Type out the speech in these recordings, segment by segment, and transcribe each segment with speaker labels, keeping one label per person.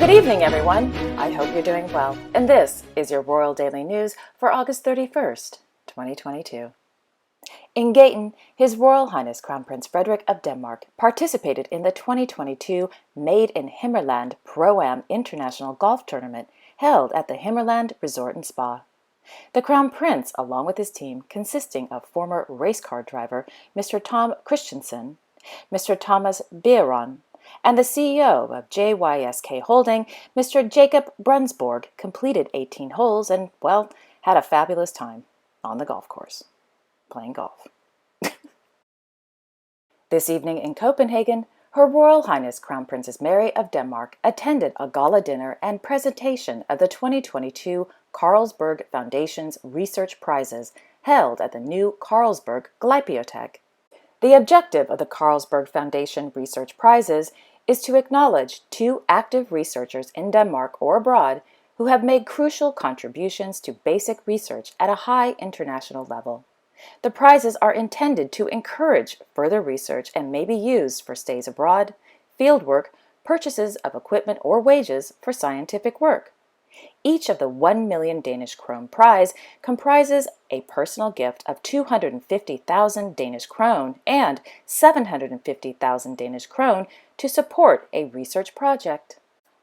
Speaker 1: Good evening, everyone. I hope you're doing well. And this is your Royal Daily News for August 31st, 2022. In Gatten, His Royal Highness Crown Prince Frederik of Denmark participated in the 2022 Made in HimmerLand Pro-AmInternational golf tournament held at the HimmerLand Resort and Spa. The Crown Prince, along with his team consisting of former race car driver Mr. Tom Christensen, Mr. Thomas Bieron, and the CEO of JYSK Holding, Mr. Jacob Brunsborg, completed 18 holes and, well, had a fabulous time on the golf course, playing golf. This evening in Copenhagen, Her Royal Highness Crown Princess Mary of Denmark attended a gala dinner and presentation of the 2022 Carlsberg Foundation's Research Prizes held at the new Carlsberg Glyptotek. The objective of the Carlsberg Foundation Research Prizes is to acknowledge 2 active researchers in Denmark or abroad who have made crucial contributions to basic research at a high international level. The prizes are intended to encourage further research and may be used for stays abroad, fieldwork, purchases of equipment, or wages for scientific work. Each of the 1 million Danish krone prize comprises a personal gift of 250,000 Danish krone and 750,000 Danish krone to support a research project.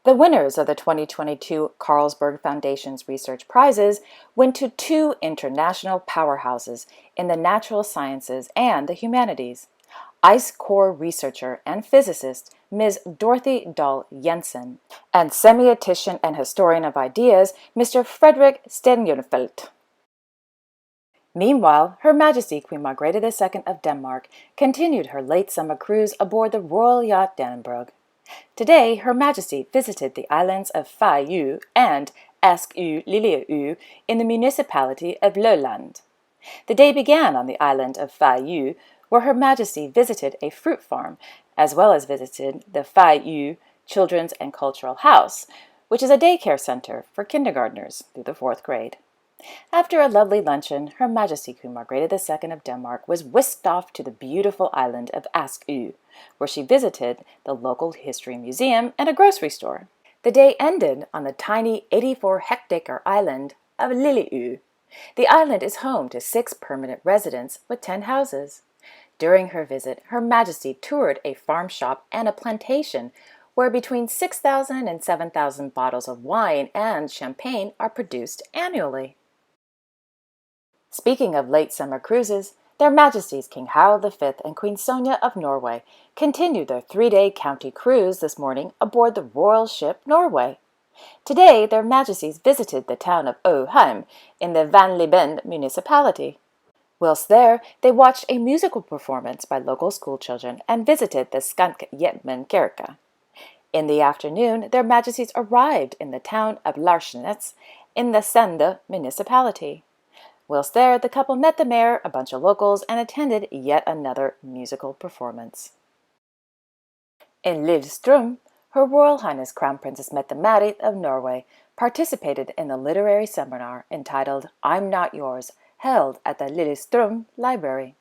Speaker 1: The winners of the 2022 Carlsberg Foundation's Research Prizes went to 2 international powerhouses in the natural sciences and the humanities. Ice core researcher and physicist Ms. Dorothy Dahl Jensen, and semiotician and historian of ideas Mr. Frederik Stenjunfeldt. Meanwhile, Her Majesty Queen Margrethe II of Denmark continued her late summer cruise aboard the royal yacht Dannebrog. Today, Her Majesty visited the islands of Færø and Askø Lilleø in the municipality of Lillestrøm. The day began on the island of Færø, where Her Majesty visited a fruit farm, as well as visited the Færø Children's and Cultural House, which is a daycare center for kindergartners through the 4th grade. After a lovely luncheon, Her Majesty Queen Margrethe II of Denmark was whisked off to the beautiful island of Askø, where she visited the local history museum and a grocery store. The day ended on the tiny 84-hectare island of Lilleø. The island is home to 6 permanent residents with 10 houses. During her visit, Her Majesty toured a farm shop and a plantation where between 6,000 and 7,000 bottles of wine and champagne are produced annually. Speaking of late summer cruises, Their Majesties King Harald V and Queen Sonja of Norway continued their 3-day county cruise this morning aboard the royal ship Norway. Today, Their Majesties visited the town of Åheim in the Van Lieben municipality. Whilst there, they watched a musical performance by local schoolchildren and visited the Skankjemmen In the afternoon, Their Majesties arrived in the town of Larsnes in the Sande municipality. Whilst there, the couple met the mayor, a bunch of locals, and attended yet another musical performance. In Lillestrøm, Her Royal Highness Crown Princess Mette-Marit of Norway participated in the literary seminar entitled I'm Not Yours, held at the Lillestrøm Library.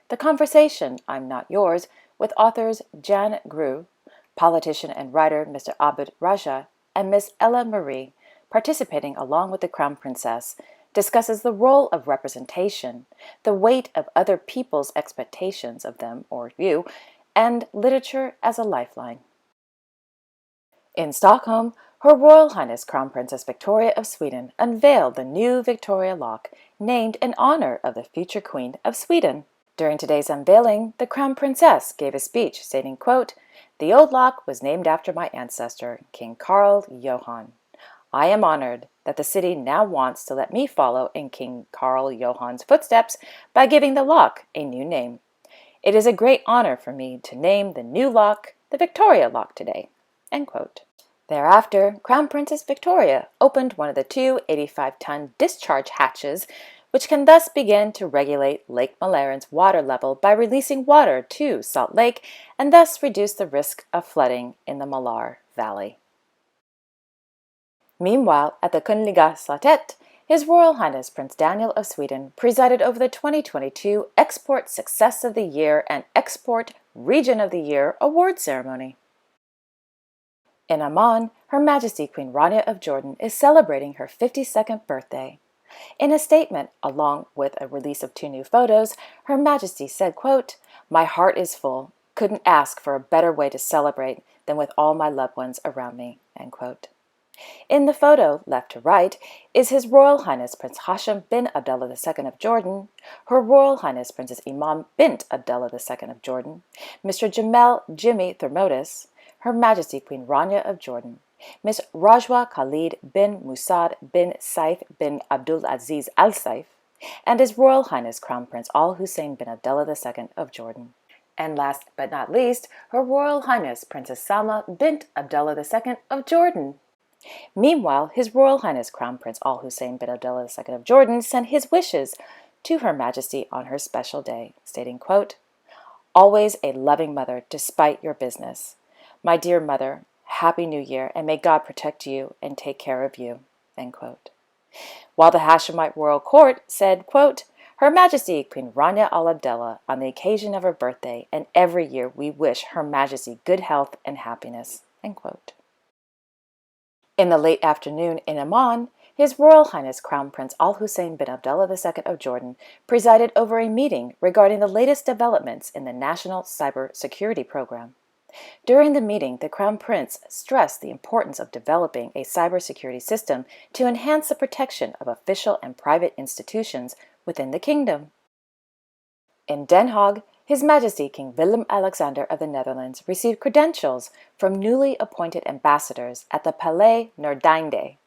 Speaker 1: The conversation, I'm Not Yours, with authors Jan Gru, politician and writer Mr. Abid Raja, and Miss Ella Marie, participating along with the Crown Princess, discusses the role of representation, the weight of other people's expectations of them or you, and literature as a lifeline. In Stockholm, Her Royal Highness Crown Princess Victoria of Sweden unveiled the new Victoria lock, named in honor of the future Queen of Sweden. During today's unveiling, the Crown Princess gave a speech stating, quote, "The old lock was named after my ancestor, King Carl Johan. I am honored that the city now wants to let me follow in King Carl Johan's footsteps by giving the lock a new name. It is a great honor for me to name the new lock the Victoria lock today." End quote. Thereafter, Crown Princess Victoria opened one of the 2 85-ton discharge hatches, which can thus begin to regulate Lake Mälarens water level by releasing water to Salt Lake and thus reduce the risk of flooding in the Mälar Valley. Meanwhile, at the Kungliga Slottet, His Royal Highness Prince Daniel of Sweden presided over the 2022 Export Success of the Year and Export Region of the Year award ceremony. In Amman, Her Majesty Queen Rania of Jordan is celebrating her 52nd birthday. In a statement, along with a release of 2 new photos, Her Majesty said, quote, "My heart is full. Couldn't ask for a better way to celebrate than with all my loved ones around me," end quote. In the photo, left to right, is His Royal Highness Prince Hashem bin Abdullah II of Jordan, Her Royal Highness Princess Imam bint Abdullah II of Jordan, Mr. Jamel Jimmy Thermodis, Her Majesty Queen Rania of Jordan, Miss Rajwa Khalid bin Musad bin Saif bin Abdul Aziz Al Saif, and His Royal Highness Crown Prince Al Hussein bin Abdullah II of Jordan. And last but not least, Her Royal Highness Princess Salma bint Abdullah II of Jordan. Meanwhile, His Royal Highness Crown Prince Al Hussein bin Abdullah II of Jordan sent his wishes to Her Majesty on her special day, stating, quote, "Always a loving mother despite your business. My dear mother, Happy New Year, and may God protect you and take care of you," end quote. While the Hashemite royal court said, quote, "Her Majesty Queen Rania Al Abdullah, on the occasion of her birthday, and every year we wish Her Majesty good health and happiness," end quote. In the late afternoon in Amman, His Royal Highness Crown Prince Al Hussein bin Abdullah II of Jordan presided over a meeting regarding the latest developments in the National Cyber Security Program. During the meeting, the Crown Prince stressed the importance of developing a cybersecurity system to enhance the protection of official and private institutions within the kingdom. In Den Haag, His Majesty King Willem-Alexander of the Netherlands received credentials from newly appointed ambassadors at the Palais Noordeinde.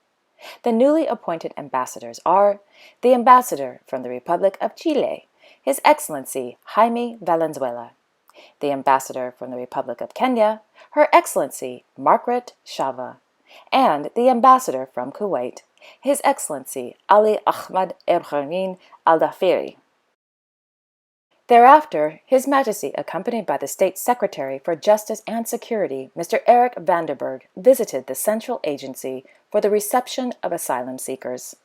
Speaker 1: The newly appointed ambassadors are the ambassador from the Republic of Chile, His Excellency Jaime Valenzuela, the ambassador from the Republic of Kenya, Her Excellency Margrethe Shava, and the ambassador from Kuwait, His Excellency Ali Ahmad Ibrahim Al-Dafiri. Thereafter, His Majesty, accompanied by the State Secretary for Justice and Security, Mr. Eric Vanderberg, visited the Central Agency for the Reception of Asylum Seekers.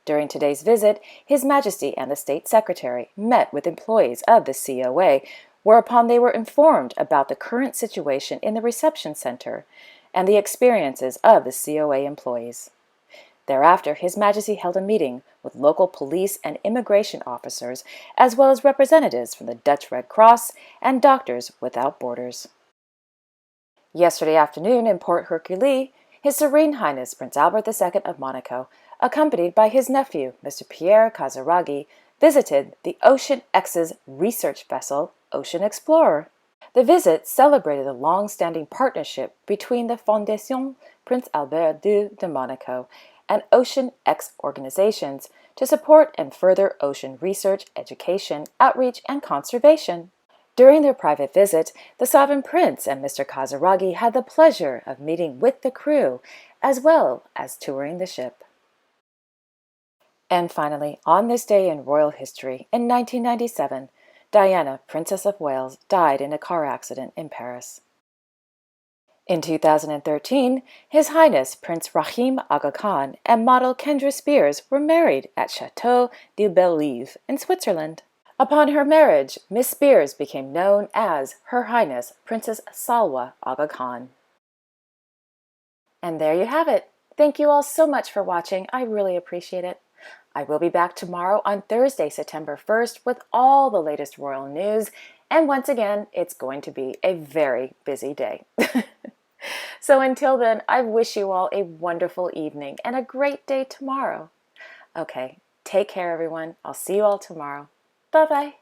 Speaker 1: During today's visit, His Majesty and the State Secretary met with employees of the COA, whereupon they were informed about the current situation in the reception center and the experiences of the COA employees. Thereafter, His Majesty held a meeting with local police and immigration officers, as well as representatives from the Dutch Red Cross and Doctors Without Borders. Yesterday afternoon in Port Hercule, His Serene Highness Prince Albert II of Monaco, accompanied by his nephew, Mr. Pierre Casaraghi, visited the Ocean X's research vessel, Ocean Explorer. The visit celebrated the long-standing partnership between the Fondation Prince Albert II de Monaco and Ocean X organizations to support and further ocean research, education, outreach, and conservation. During their private visit, the Sovereign Prince and Mr. Casaraghi had the pleasure of meeting with the crew, as well as touring the ship. And finally, on this day in royal history, in 1997, Diana, Princess of Wales, died in a car accident in Paris. In 2013, His Highness Prince Rahim Aga Khan and model Kendra Spears were married at Chateau de Bellerive in Switzerland. Upon her marriage, Miss Spears became known as Her Highness Princess Salwa Aga Khan. And there you have it. Thank you all so much for watching. I really appreciate it. I will be back tomorrow on Thursday, September 1st with all the latest royal news. And once again, it's going to be a very busy day. So until then, I wish you all a wonderful evening and a great day tomorrow. Okay, take care everyone. I'll see you all tomorrow. Bye-bye.